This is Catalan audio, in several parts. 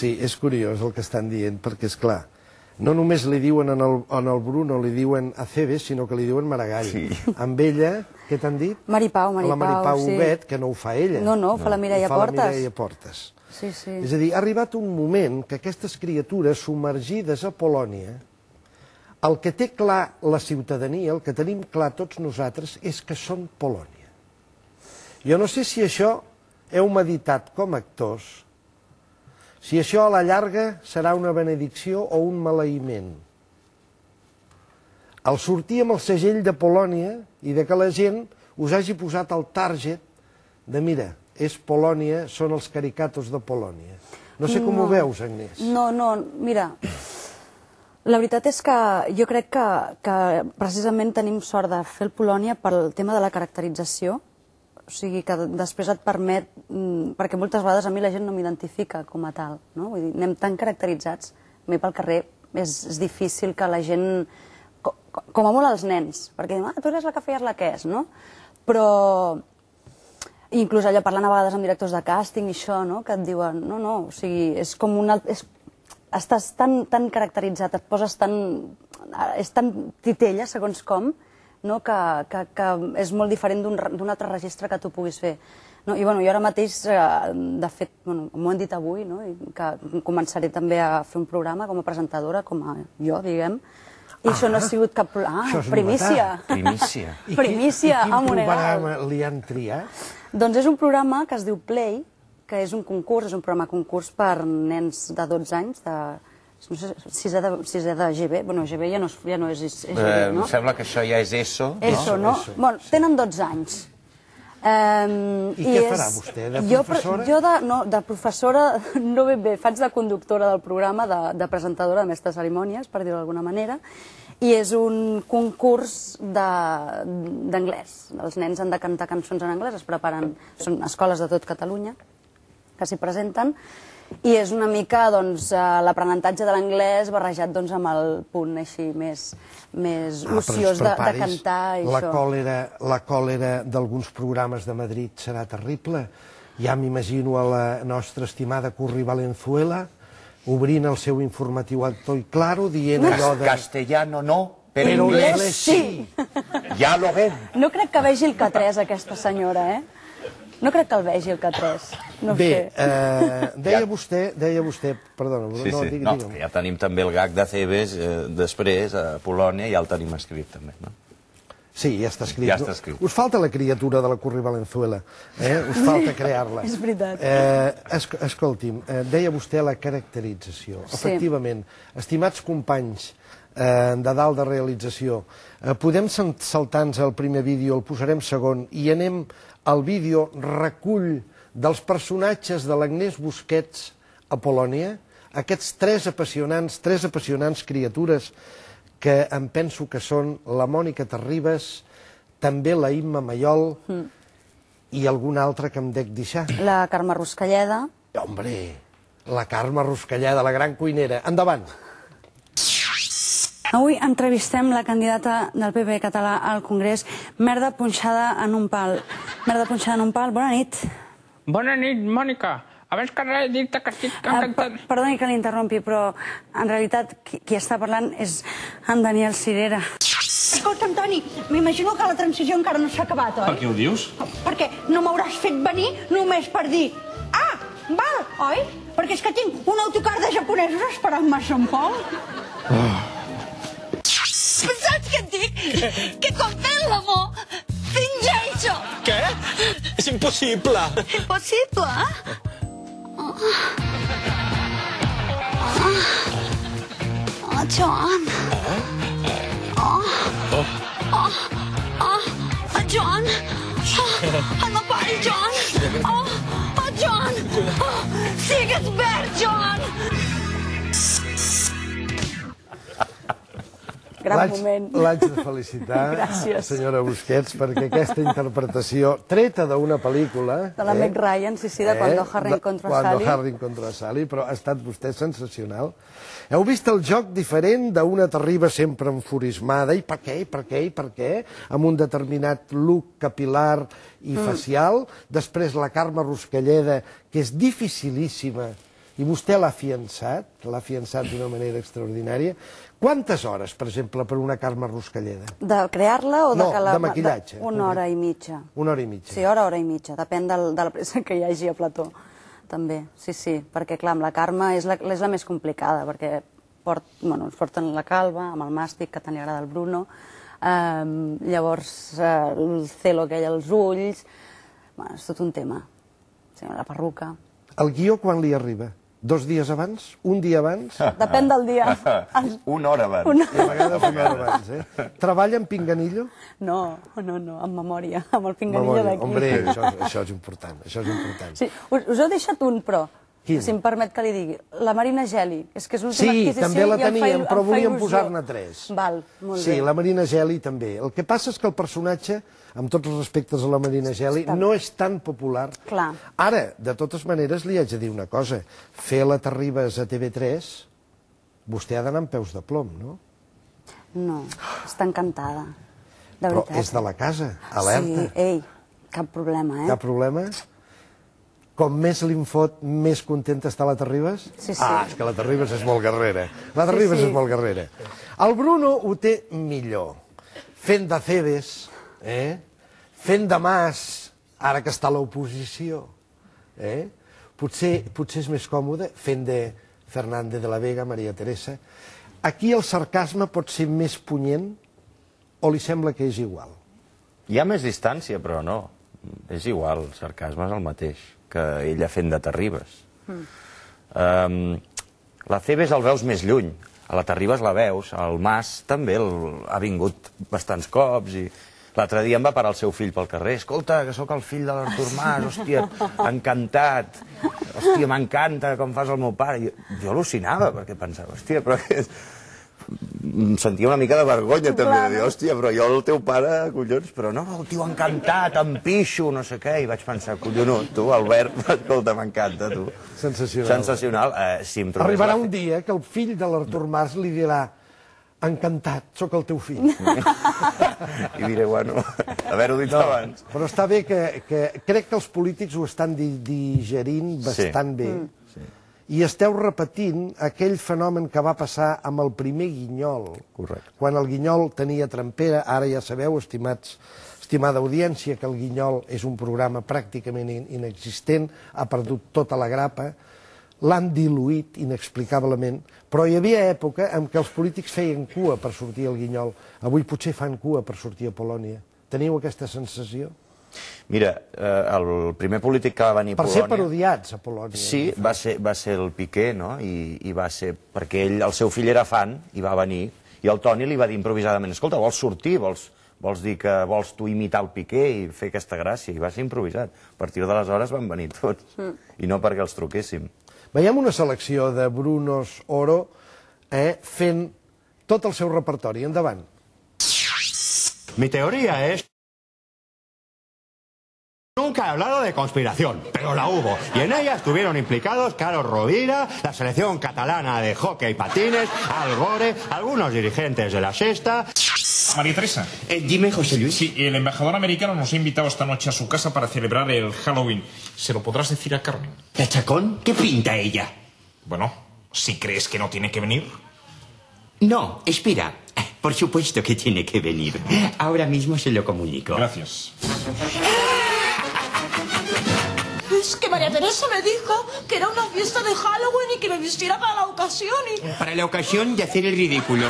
Sí, és curiós el que estan dient, perquè, és clar, no només li diuen al Bruno, li diuen Acebes, sinó que li diuen Maragall. Amb ella, què t'han dit? Maripau, La Maripau Huguet, que no ho fa ella. No, ho fa la Mireia Portes. Ho fa la Mireia Portes. Sí, sí. És a dir, ha arribat un moment que aquestes criatures submergides a Polònia, el que té clar la ciutadania, el que tenim clar tots nosaltres, és que són Polònia. Jo no sé si això heu meditat com a actors, si això a la llarga serà una benedicció o un maleïment. Al sortir amb el segell de Polònia i de que la gent us hagi posat el target de mira, és Polònia, són els caricatos de Polònia. No sé com ho veus, Agnès. No, mira, la veritat és que jo crec que precisament tenim sort de fer el Polònia pel tema de la caracterització, o sigui que després et permet, perquè moltes vegades a mi la gent no m'identifica com a tal, no? Vull dir, anem tan caracteritzats, a mi pel carrer és difícil que la gent, com a molt els nens, perquè diuen, tu eres la que feies la que és, no? Però inclús allò parlant a vegades amb directors de càsting i això, no? Que et diuen, no, o sigui, és com una... Estàs tan caracteritzat, et poses tan... és tan titella, segons com, que és molt diferent d'un altre registre que tu puguis fer. I jo ara mateix, de fet, m'ho han dit avui, que començaré també a fer un programa com a presentadora, com a jo, diguem, i això no ha sigut cap... Primícia! Primícia. Primícia, a Monegal. I quin programa li han triat? Doncs és un programa que es diu Play, que és un concurs, és un programa concurs per nens de 12 anys, de... no sé, 6è de GB, bueno, GB ja no és GB, no? Em sembla que això ja és ESO. ESO, no? Bueno, tenen 12 anys. I què farà vostè, de professora? Jo de professora no ben bé, faig de conductora del programa, de presentadora de mestre de cerimònies, per dir-ho d'alguna manera, i és un concurs d'anglès. Els nens han de cantar cançons en anglès, es preparen, són escoles de tot Catalunya que s'hi presenten, i és una mica l'aprenentatge de l'anglès barrejat amb el punt així més ociós de cantar i això. La còlera d'alguns programes de Madrid serà terrible. Ja m'imagino a la nostra estimada Curri Valenzuela obrint el seu informatiu alto i claro, dient allò de... Castellano no, però inglés sí. Ja lo ven. No crec que vegi el K3 aquesta senyora, eh? No crec que el vegi el K3. Bé, deia vostè, perdona, no, ja tenim també el gag d'Acebes després a Polònia, ja el tenim escrit també, no? Sí, ja està escrit. Ja està escrit. Us falta la criatura de la Curri Valenzuela, us falta crear-la. És veritat. Escolti'm, deia vostè la caracterització. Efectivament, estimats companys de dalt de realització, podem saltar-nos el primer vídeo, el posarem segon, i anem al vídeo recull dels personatges de l'Agnès Busquets a Polònia, aquests tres apassionants criatures que em penso que són la Mònica Terribas, també la Imma Mayol i alguna altra que em dec deixar. La Carme Ruscalleda. Hombre, la Carme Ruscalleda, la gran cuinera. Endavant. Avui entrevistem la candidata del PP català al Congrés, Merda Punxada en un pal. Merda Punxada en un pal, bona nit. Bona nit, Mònica. Abans que res, dir-te que estic encantat. Perdoni que l'interrompi, però en realitat qui està parlant és en Daniel Sirera. Escolta'm, Toni, m'imagino que la transició encara no s'ha acabat, oi? Per què ho dius? Perquè no m'hauràs fet venir només per dir val, oi? Perquè és que tinc un autocar de japonesos esperant-me a Sant Pol. Saps què et dic? Que quan fem l'amor, fingeixo. Què? És impossible. Impossible? Joan. Joan. No pari, Joan. Joan. Sigues verd, Joan. Gran moment. L'haig de felicitar, senyora Busquets, perquè aquesta interpretació, treta d'una pel·lícula... De la Meg Ryan, sí, de Cuando Harry encontró a Sally. Cuando Harry encontró a Sally, però ha estat vostè sensacional. Heu vist el joc diferent d'una Terriba sempre enfurismada, i per què, amb un determinat look capilar i facial, després la Carme Ruscalleda, que és dificilíssima i vostè l'ha fiançat d'una manera extraordinària. Quantes hores, per exemple, per una Carme Ruscalleda? De crear-la o de... No, de maquillatge. Una hora i mitja. Una hora i mitja. Sí, hora i mitja, depèn de la pressa que hi hagi a plató, també. Sí, perquè clar, amb la Carme és la més complicada, perquè ens porten la calva, amb el màstic, que tant li agrada al Bruno, llavors el celo aquell als ulls, és tot un tema. La perruca. El guió quan li arriba? 2 dies abans? Un dia abans? Depèn del dia. Una hora abans. I a vegades una hora abans, eh? Treballa amb pinganillo? No, amb memòria, amb el pinganillo d'aquí. Hombre, això és important, això és important. Sí, us he deixat un, però, si em permet que li digui. La Marina Geli, és que és l'última adquisició. Sí, també la teníem, però volíem posar-ne 3. Val, molt bé. Sí, la Marina Geli també. El que passa és que el personatge, amb tots els respectes a la Marina Geli, no és tan popular. Clar. Ara, de totes maneres, li haig de dir una cosa. Fer la Terribas a TV3, vostè ha d'anar amb peus de plom, no? No, està encantada. De Però veritat. és de la casa, alerta. Sí, cap problema, eh? Cap problema? Com més li'n fot, més contenta està la Terribas? Sí. Ah, és que la Terribas és molt guerrera. La Terribas és molt guerrera. El Bruno ho té millor. Fent de Cebes, fent de Mas, ara que està a l'oposició. Potser és més còmode fent de Fernández de la Vega, Maria Teresa. Aquí el sarcasme pot ser més punyent o li sembla que és igual? Hi ha més distància, però no. És igual, el sarcasme és el mateix que ella fent de Terribas. La Cebes el veus més lluny, a la Terribas la veus, el Mas també ha vingut bastants cops i l'altre dia em va parar el seu fill pel carrer. Escolta, que sóc el fill de l'Artur Mas, hòstia, encantat. Hòstia, m'encanta com fas el meu pare. Jo al·lucinava, perquè pensava, hòstia, però... Em sentia una mica de vergonya, també, de dir, hòstia, però jo el teu pare, collons, però no, el tio encantat, em pixo, no sé què, i vaig pensar, collonut, tu, Albert, escolta, m'encanta, tu. Sensacional. Sensacional. Arribarà un dia que el fill de l'Artur Mas li dirà encantat, sóc el teu fill. I diré, bueno, haver-ho dit abans. Però està bé que crec que els polítics ho estan digerint bastant bé. I esteu repetint aquell fenomen que va passar amb el primer Guinyol. Correcte. Quan el Guinyol tenia trempera, ara ja sabeu, estimada audiència, que el Guinyol és un programa pràcticament inexistent, ha perdut tota la grapa, l'han diluït inexplicablement, però hi havia època en què els polítics feien cua per sortir al Guinyol. Avui potser fan cua per sortir a Polònia. Teniu aquesta sensació? Mira, el primer polític que va venir a Polònia... Per ser parodiats a Polònia. Sí, va ser el Piqué, no? I va ser... Perquè el seu fill era fan i va venir, i el Toni li va dir improvisadament, escolta, vols sortir, vols dir que vols tu imitar el Piqué i fer aquesta gràcia, i va ser improvisat. A partir d'aleshores van venir tots, i no perquè els truquéssim. Veiem una selecció de Brunos Oro fent tot el seu repertori. Endavant. Mi teoría es... Nunca he hablado de conspiración, pero la hubo. Y en ella estuvieron implicados Carlos Rovira, la selección catalana de hockey y patines, Al Gore, algunos dirigentes de la Sexta... María Teresa. Dime, José Luis. Sí, el embajador americano nos ha invitado esta noche a su casa para celebrar el Halloween. ¿Se lo podrás decir a Carmen? ¿La Chacón? ¿Qué pinta ella? Bueno, si crees que no tiene que venir. No, espera. Por supuesto que tiene que venir. Ahora mismo se lo comunico. Gracias. Es que María Teresa me dijo que era una fiesta de Halloween y que me vistiera para la ocasión. Para la ocasión de hacer el ridículo.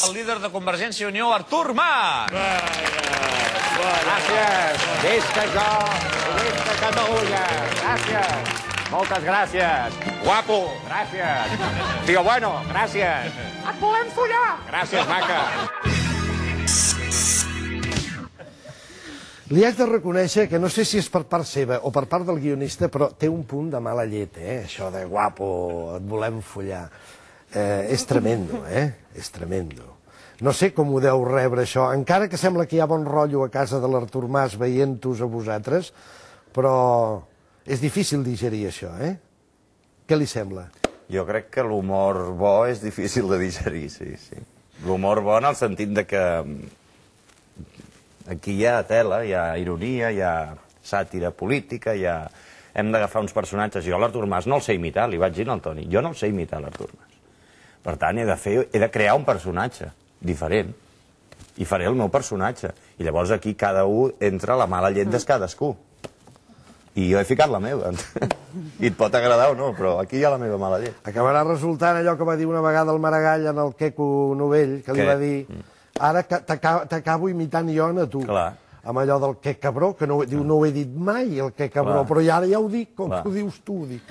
El líder de Convergència i Unió, Artur Mas. Gràcies. Visca jo, visca Catalunya. Gràcies. Moltes gràcies. Guapo. Gràcies. Tío bueno, gràcies. Et volem follar. Gràcies, maca. Li haig de reconèixer que no sé si és per part seva o per part del guionista, però té un punt de mala llet, això de guapo, et volem follar. És tremendo, és tremendo. No sé com ho deu rebre això, encara que sembla que hi ha bon rotllo a casa de l'Artur Mas veient-vos a vosaltres, però és difícil digerir això, Què li sembla? Jo crec que l'humor bo és difícil de digerir, sí. L'humor bo en el sentit de que aquí hi ha tela, hi ha ironia, hi ha sàtira política, hi ha hem d'agafar uns personatges. Jo l'Artur Mas no el sé imitar, li vaig dir al Toni, jo no el sé imitar l'Artur Mas. Per tant, he de crear un personatge diferent i faré el meu personatge. I llavors aquí cada un entra la mala llet de cadascú. I jo he ficat la meva. I et pot agradar o no, però aquí hi ha la meva mala llet. Acabarà resultant allò que va dir una vegada el Maragall en el Queco Novell, que li va dir ara t'acabo imitant jo a tu. Amb allò del que cabró, que diu no ho he dit mai, el que cabró, però ara ja ho dic, com que ho dius tu, ho dic.